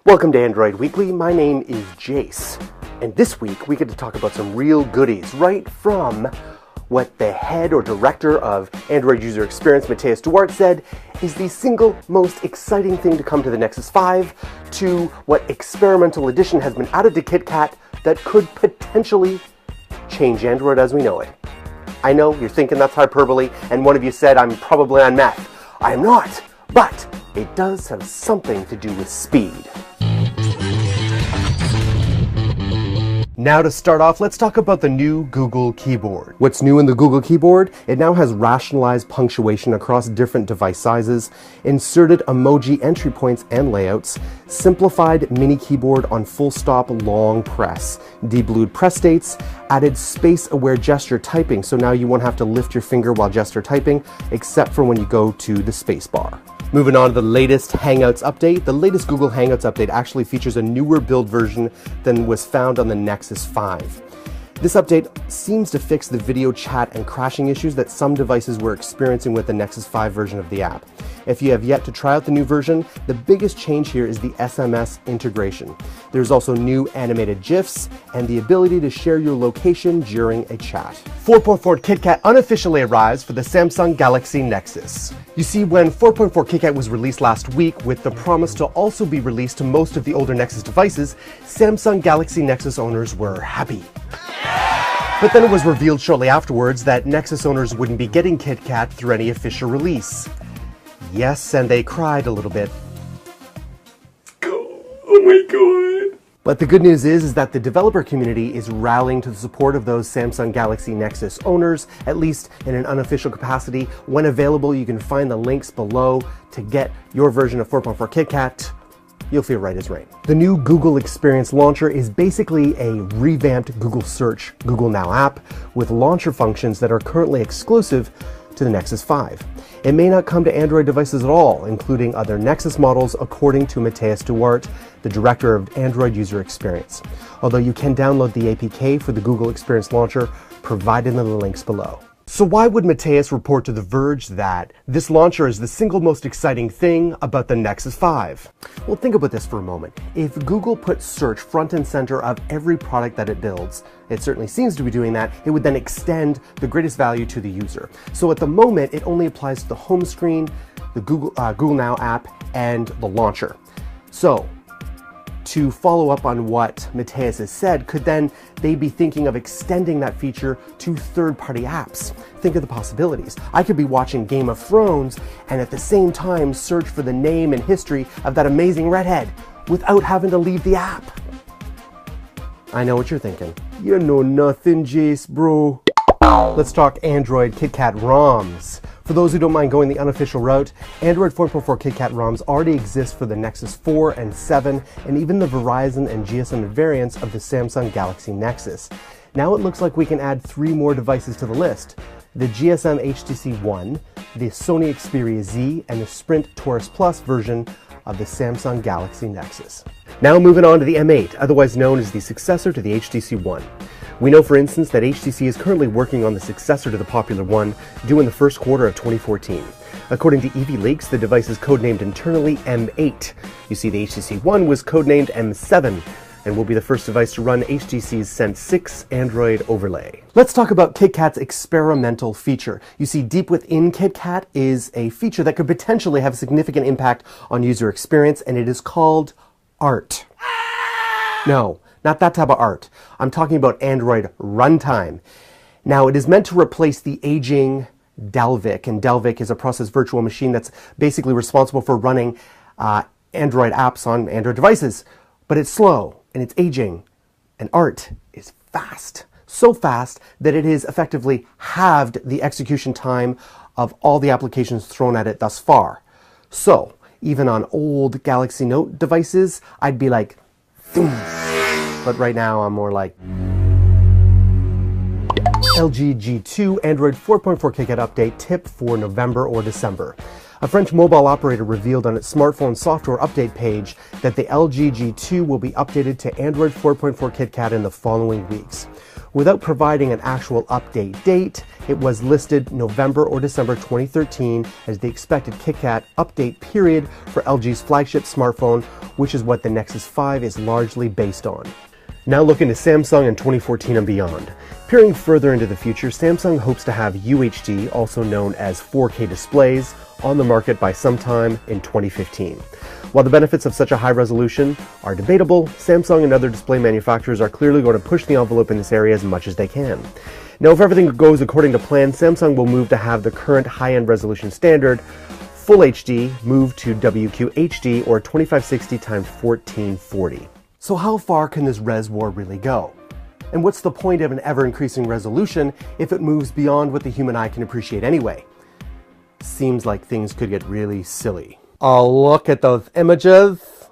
Welcome to Android Weekly. My name is Jayce, and this week we get to talk about some real goodies right from what the head or director of Android user experience, Matthias Duarte, said is the single most exciting thing to come to the Nexus 5, to what experimental addition has been added to KitKat that could potentially change Android as we know it. I know you're thinking that's hyperbole, and one of you said I'm probably on meth. I am not, but it does have something to do with speed. Now to start off, let's talk about the new Google keyboard. What's new in the Google keyboard? It now has rationalized punctuation across different device sizes, inserted emoji entry points and layouts, simplified mini keyboard on full stop long press, deblued press dates, added space-aware gesture typing, so now you won't have to lift your finger while gesture typing, except for when you go to the space bar. Moving on to the latest Hangouts update. The latest Google Hangouts update actually features a newer build version than was found on the Nexus 5. This update seems to fix the video chat and crashing issues that some devices were experiencing with the Nexus 5 version of the app. If you have yet to try out the new version, the biggest change here is the SMS integration. There's also new animated GIFs and the ability to share your location during a chat. 4.4 KitKat unofficially arrives for the Samsung Galaxy Nexus. You see, when 4.4 KitKat was released last week with the promise to also be released to most of the older Nexus devices, Samsung Galaxy Nexus owners were happy. But then it was revealed shortly afterwards that Nexus owners wouldn't be getting KitKat through any official release. Yes, and they cried a little bit. Oh my god. But the good news is that the developer community is rallying to the support of those Samsung Galaxy Nexus owners, at least in an unofficial capacity. When available, you can find the links below to get your version of 4.4 KitKat. You'll feel right as rain. The new Google Experience Launcher is basically a revamped Google Search Google Now app with launcher functions that are currently exclusive to the Nexus 5. It may not come to Android devices at all, including other Nexus models, according to Matthias Duarte, the director of Android user experience. Although you can download the APK for the Google Experience Launcher provided in the links below. So why would Matthias report to The Verge that this launcher is the single most exciting thing about the Nexus 5? Well, think about this for a moment. If Google put search front and center of every product that it builds, it certainly seems to be doing that, it would then extend the greatest value to the user. So at the moment, it only applies to the home screen, the Google Now app, and the launcher. So, to follow up on what Matthias has said, could then they be thinking of extending that feature to third-party apps? Think of the possibilities. I could be watching Game of Thrones and at the same time search for the name and history of that amazing redhead without having to leave the app. I know what you're thinking. You know nothing, Jayce, bro. Let's talk Android KitKat ROMs. For those who don't mind going the unofficial route, Android 4.4 KitKat ROMs already exist for the Nexus 4 and 7, and even the Verizon and GSM variants of the Samsung Galaxy Nexus. Now it looks like we can add 3 more devices to the list: the GSM HTC One, the Sony Xperia Z, and the Sprint Taurus Plus version of the Samsung Galaxy Nexus. Now moving on to the M8, otherwise known as the successor to the HTC One. We know, for instance, that HTC is currently working on the successor to the popular One, due in the first quarter of 2014. According to EV Leaks, the device is codenamed internally M8. You see, the HTC One was codenamed M7, and will be the first device to run HTC's Sense 6 Android overlay. Let's talk about KitKat's experimental feature. You see, deep within KitKat is a feature that could potentially have a significant impact on user experience, and it is called art. No, not that type of art. I'm talking about Android Runtime. Now, it is meant to replace the aging Dalvik, and Dalvik is a process virtual machine that's basically responsible for running Android apps on Android devices. But it's slow, and it's aging, and art is fast. So fast that it has effectively halved the execution time of all the applications thrown at it thus far. So, even on old Galaxy Note devices, I'd be like, boom. But right now I'm more like LG G2 Android 4.4 KitKat update tip for November or December. A French mobile operator revealed on its smartphone software update page that the LG G2 will be updated to Android 4.4 KitKat in the following weeks. Without providing an actual update date, it was listed November or December 2013 as the expected KitKat update period for LG's flagship smartphone, which is what the Nexus 5 is largely based on. Now looking to Samsung in 2014 and beyond. Peering further into the future, Samsung hopes to have UHD, also known as 4K displays, on the market by sometime in 2015. While the benefits of such a high resolution are debatable, Samsung and other display manufacturers are clearly going to push the envelope in this area as much as they can. Now, if everything goes according to plan, Samsung will move to have the current high-end resolution standard, Full HD, move to WQHD or 2560 x 1440. So how far can this res war really go? And what's the point of an ever-increasing resolution if it moves beyond what the human eye can appreciate anyway? Seems like things could get really silly. Oh, look at those images.